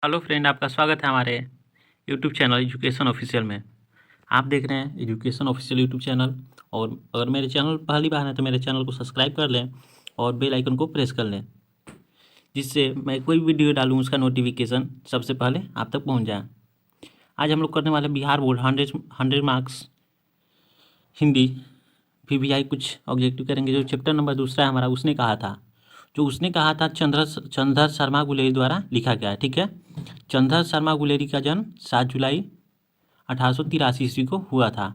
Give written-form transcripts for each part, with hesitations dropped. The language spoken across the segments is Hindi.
हेलो फ्रेंड, आपका स्वागत है हमारे यूट्यूब चैनल एजुकेशन ऑफिशियल में। आप देख रहे हैं एजुकेशन ऑफिशियल यूट्यूब चैनल। और अगर मेरे चैनल पहली बार है तो मेरे चैनल को सब्सक्राइब कर लें और बेल आइकन को प्रेस कर लें, जिससे मैं कोई वीडियो डालूँ उसका नोटिफिकेशन सबसे पहले आप तक पहुंच जाए। आज हम लोग करने वाले Bihar board 100 marks Hindi VVI कुछ ऑब्जेक्टिव करेंगे। जो चैप्टर नंबर दूसरा है हमारा, उसने कहा था चंद्र शर्मा गुलेरी द्वारा लिखा गया है। ठीक है, चंद्र शर्मा गुलेरी का जन्म 7 जुलाई 1883 ईस्वी को हुआ था।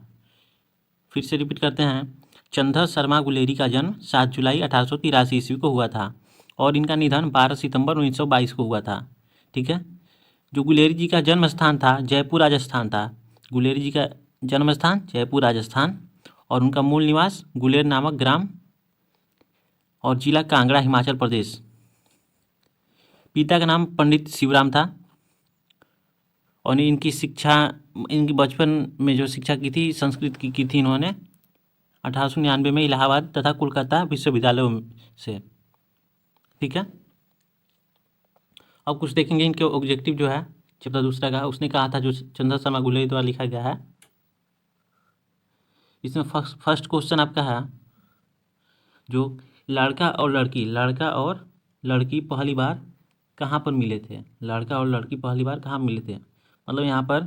फिर से रिपीट करते हैं, चंद्र शर्मा गुलेरी का जन्म 7 जुलाई 1883 ईस्वी को हुआ था और इनका निधन 12 सितंबर 1922 को हुआ था। ठीक है, जो गुलेरी जी का जन्म स्थान था जयपुर राजस्थान था। गुलेरी जी का जन्म स्थान जयपुर राजस्थान और उनका मूल निवास गुलेर नामक ग्राम और जिला कांगड़ा हिमाचल प्रदेश। पिता का नाम पंडित शिवराम था और इनकी बचपन में जो शिक्षा की थी संस्कृत की थी इन्होंने 1899 में इलाहाबाद तथा कोलकाता विश्वविद्यालयों से। ठीक है, अब कुछ देखेंगे इनके ऑब्जेक्टिव जो है चैप्टर दूसरा का। उसने कहा था जो चंद्र शर्मा गुलेरी द्वारा लिखा गया है, इसमें फर्स्ट क्वेश्चन आपका है जो लड़का और लड़की पहली बार कहाँ पर मिले थे। लड़का और लड़की पहली बार कहाँ मिले थे, मतलब यहाँ पर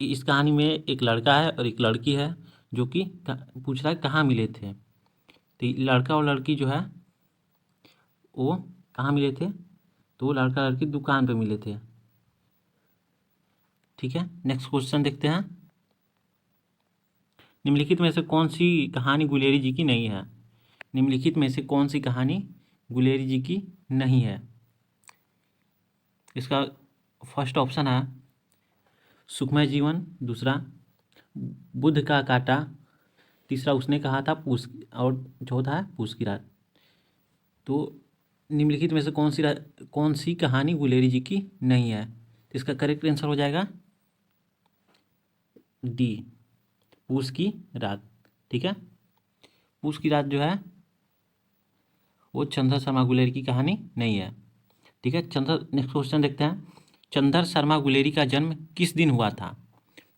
इस कहानी में एक लड़का है और एक लड़की है जो कि पूछ रहा है कहाँ मिले थे। तो लड़का और लड़की जो है वो कहाँ मिले थे, तो लड़का लड़की दुकान पे मिले थे। ठीक है, नेक्स्ट क्वेश्चन देखते हैं। निम्नलिखित में से कौन सी कहानी गुलेरी जी की नहीं है। निम्नलिखित में से कौन सी कहानी गुलेरी जी की नहीं है। इसका फर्स्ट ऑप्शन है सुखमय जीवन, दूसरा बुद्ध का कांटा, तीसरा उसने कहा था पूस और चौथा है पूस की रात। तो निम्नलिखित में से कौन सी कहानी गुलेरी जी की नहीं है, तो इसका करेक्ट आंसर हो जाएगा डी, पूस की रात। ठीक है, पूस की रात जो है वो चंद्र शर्मा गुलेरी की कहानी नहीं है। ठीक है, नेक्स्ट क्वेश्चन देखते हैं। चंद्र शर्मा गुलेरी का जन्म किस दिन हुआ था,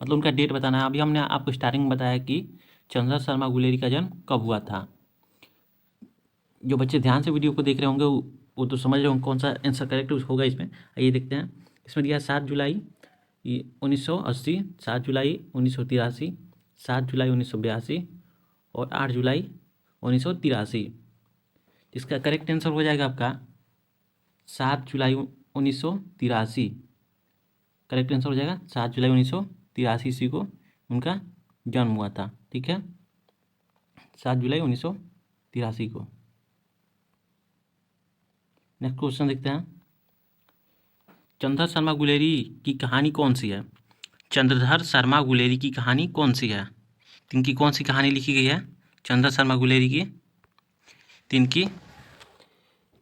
मतलब उनका डेट बताना है। अभी हमने आपको स्टार्टिंग में बताया कि चंद्र शर्मा गुलेरी का जन्म कब हुआ था। जो बच्चे ध्यान से वीडियो को देख रहे होंगे वो तो समझ रहे होंगे कौन सा आंसर करेक्ट होगा इसमें। आइए देखते हैं। इसमें दिया 7 जुलाई 1980, 7 जुलाई 1983, 7 जुलाई 1982 और 8 जुलाई 1983। इसका करेक्ट आंसर हो जाएगा आपका 7 जुलाई 1983। करेक्ट आंसर हो जाएगा 7 जुलाई 1983 ईस्वी को उनका जन्म हुआ था। ठीक है, 7 जुलाई 1983 को। नेक्स्ट क्वेश्चन देखते हैं। चंद्र शर्मा गुलेरी की कहानी कौन सी है। चंद्रधर शर्मा गुलेरी की कहानी कौन सी है, इनकी कौन सी कहानी लिखी गई है चंद्र शर्मा गुलेरी की। तिनकी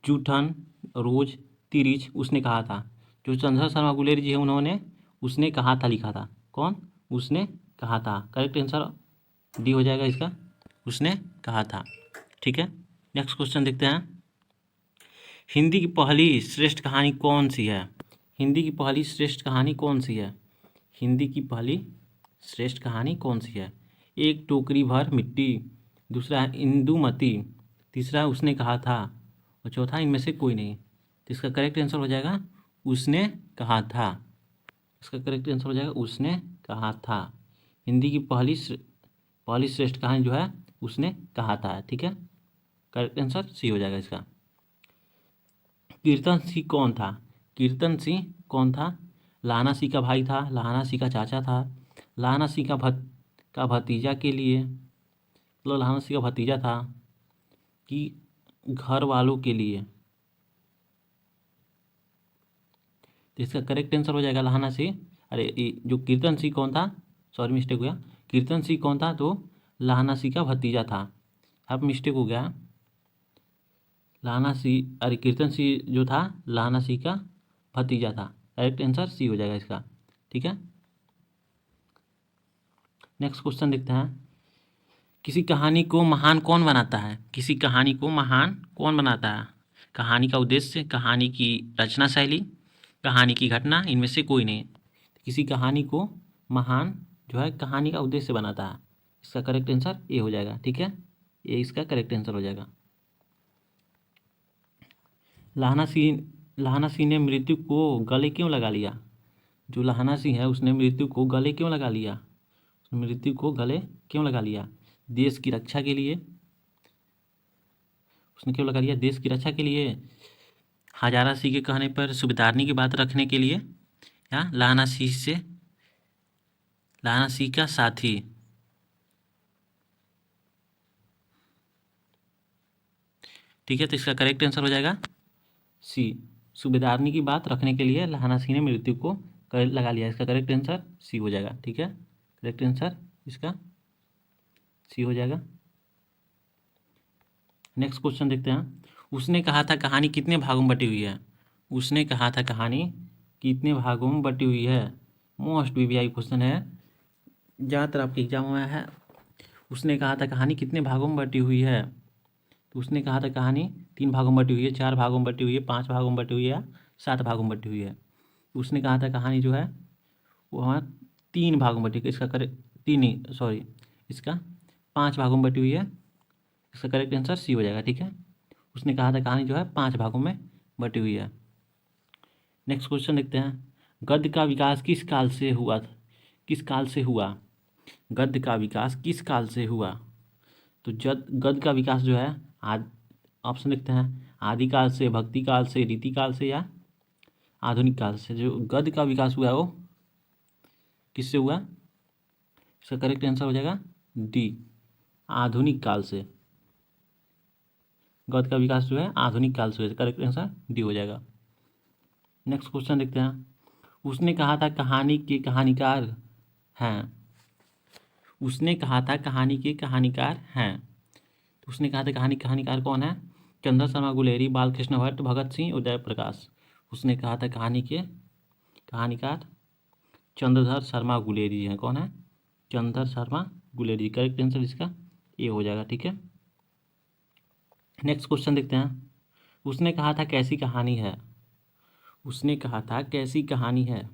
जूठन, रोज, तिरिच, उसने कहा था। जो चंद्र शर्मा गुलेरी जी है उन्होंने उसने कहा था लिखा था। कौन, उसने कहा था। करेक्ट आंसर डी हो जाएगा इसका, उसने कहा था। ठीक है, नेक्स्ट क्वेश्चन देखते हैं। हिंदी की पहली श्रेष्ठ कहानी कौन सी है। हिंदी की पहली श्रेष्ठ कहानी कौन सी है। हिंदी की पहली श्रेष्ठ कहानी कौन सी है। एक टोकरी भर मिट्टी, दूसरा है इंदुमती, तीसरा उसने कहा था और चौथा इनमें से कोई नहीं। तो इसका करेक्ट आंसर हो जाएगा उसने कहा था। इसका करेक्ट आंसर हो जाएगा उसने कहा था। हिंदी की पहली श्रेष्ठ कहानी जो है उसने कहा था। ठीक है, करेक्ट आंसर सी हो जाएगा इसका। कीर्तन सिंह कौन था। कीर्तन सिंह कौन था। लाना सिंह का भाई था, लाना सिंह का चाचा था, लाना सिंह का भतीजा के लिए, मतलब लाना सिंह का भतीजा था कि घर वालों के लिए। तो इसका करेक्ट आंसर हो जाएगा लाना सिंह। अरे जो कीर्तन सिंह कौन था, सॉरी मिस्टेक हो गया। कीर्तन सिंह कौन था, तो लाना सिंह का भतीजा था। अब मिस्टेक हो गया। लाना सिंह, अरे कीर्तन सिंह जो था लाना सिंह का भतीजा था। करेक्ट आंसर सी हो जाएगा इसका। ठीक है, नेक्स्ट क्वेश्चन देखते हैं। किसी कहानी को महान कौन बनाता है। किसी कहानी को महान कौन बनाता है। कहानी का उद्देश्य, कहानी की रचना शैली, कहानी की घटना, इनमें से कोई नहीं। किसी कहानी को महान जो है कहानी का उद्देश्य बनाता है। इसका करेक्ट आंसर ए हो जाएगा। ठीक है, ये इसका करेक्ट आंसर हो जाएगा। लाहना सिंह ने मृत्यु को गले क्यों लगा लिया? जो लाहना सिंह है उसने मृत्यु को गले क्यों लगा लिया? मृत्यु को गले क्यों लगा लिया? देश की रक्षा के लिए। उसने क्यों लगा लिया? देश की रक्षा के लिए, हजारा सिंह के कहने पर सूबेदारनी की बात रखने के लिए, या लाहना सिंह का साथी। ठीक है, तो इसका करेक्ट आंसर हो जाएगा सी, सूबेदारनी की बात रखने के लिए लाहना सिंह ने मृत्यु को गले लगा लिया। इसका करेक्ट आंसर सी हो जाएगा। ठीक है, करेक्ट आंसर इसका सी हो जाएगा। नेक्स्ट क्वेश्चन देखते हैं। उसने कहा था कहानी कितने भागों में बटी हुई है? उसने कहा था कहानी कितने भागों में बटी हुई है? मोस्ट वीवीआई क्वेश्चन है, ज़्यादातर आपके एग्जाम में है। उसने कहा था कहानी कितने भागों में बटी हुई है? तो उसने कहा था कहानी 3 भागों में बटी हुई है, 4 भागों में बटी हुई है, 5 भागों में बटी हुई है, या 7 भागों में बटी हुई है। उसने कहा था कहानी जो है वो हमारा 3 भागों में बटी है। इसका करेक्ट 3 ही, सॉरी, इसका 5 भागों में बटी हुई है। इसका करेक्ट आंसर सी हो जाएगा। ठीक है, उसने कहा था कहानी जो है 5 भागों में बटी हुई है। नेक्स्ट क्वेश्चन देखते हैं। गद्य का विकास किस काल से हुआ? किस काल से हुआ? गद्य का विकास किस काल से हुआ? तो गद्य का विकास जो है ऑप्शन देखते हैं, आदिकाल से, भक्ति काल से, रीति काल से, या आधुनिक काल से। जो गद्य का विकास हुआ है वो किससे हुआ? इसका करेक्ट आंसर हो जाएगा डी, आधुनिक काल से। गद्य का विकास जो है आधुनिक काल से हुआ। करेक्ट आंसर डी हो जाएगा। नेक्स्ट क्वेश्चन देखते हैं। उसने कहा था कहानी के कहानीकार हैं। उसने कहा था कहानी के कहानीकार हैं। तो उसने कहा था कहानी कहानीकार कौन है? चंद्र शर्मा गुलेरी, बालकृष्ण भट्ट, भगत सिंह, उदय प्रकाश। उसने कहा था कहानी के कहानीकार चंद्रधर शर्मा गुलेरी हैं। कौन है? चंद्रधर शर्मा गुलेरी। करेक्ट आंसर इसका ए हो जाएगा। ठीक है, नेक्स्ट क्वेश्चन देखते हैं। उसने कहा था कैसी कहानी है? उसने कहा था कैसी कहानी है?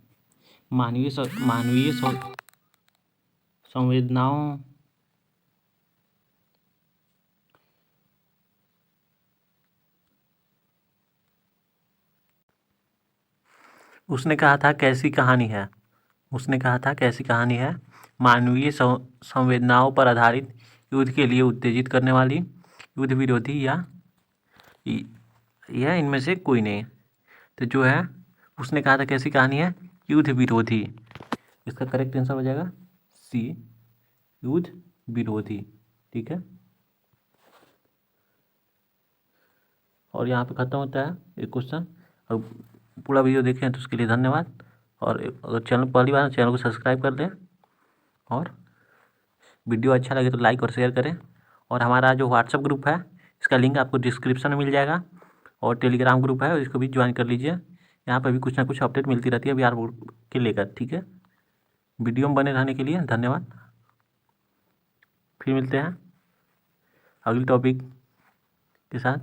मानवीय संवेदनाओं उसने कहा था कैसी कहानी है? उसने कहा था कैसी कहानी है? मानवीय संवेदनाओं पर आधारित, युद्ध के लिए उत्तेजित करने वाली, युद्ध विरोधी, या यह इनमें से कोई नहीं। तो जो है उसने कहा था कैसी कहानी है? युद्ध विरोधी। इसका करेक्ट आंसर हो जाएगा सी, युद्ध विरोधी। ठीक है, और यहाँ पे खत्म होता है एक क्वेश्चन। और पूरा वीडियो देखें तो उसके लिए धन्यवाद। और अगर चैनल पहली बार चैनल को सब्सक्राइब कर लें, और वीडियो अच्छा लगे तो लाइक और शेयर करें। और हमारा जो व्हाट्सएप ग्रुप है इसका लिंक आपको डिस्क्रिप्शन में मिल जाएगा, और टेलीग्राम ग्रुप है इसको भी ज्वाइन कर लीजिए। यहाँ पर भी कुछ ना कुछ अपडेट मिलती रहती है बिहार बोर्ड के लेकर। ठीक है, वीडियो में बने रहने के लिए धन्यवाद। फिर मिलते हैं अगली टॉपिक के साथ।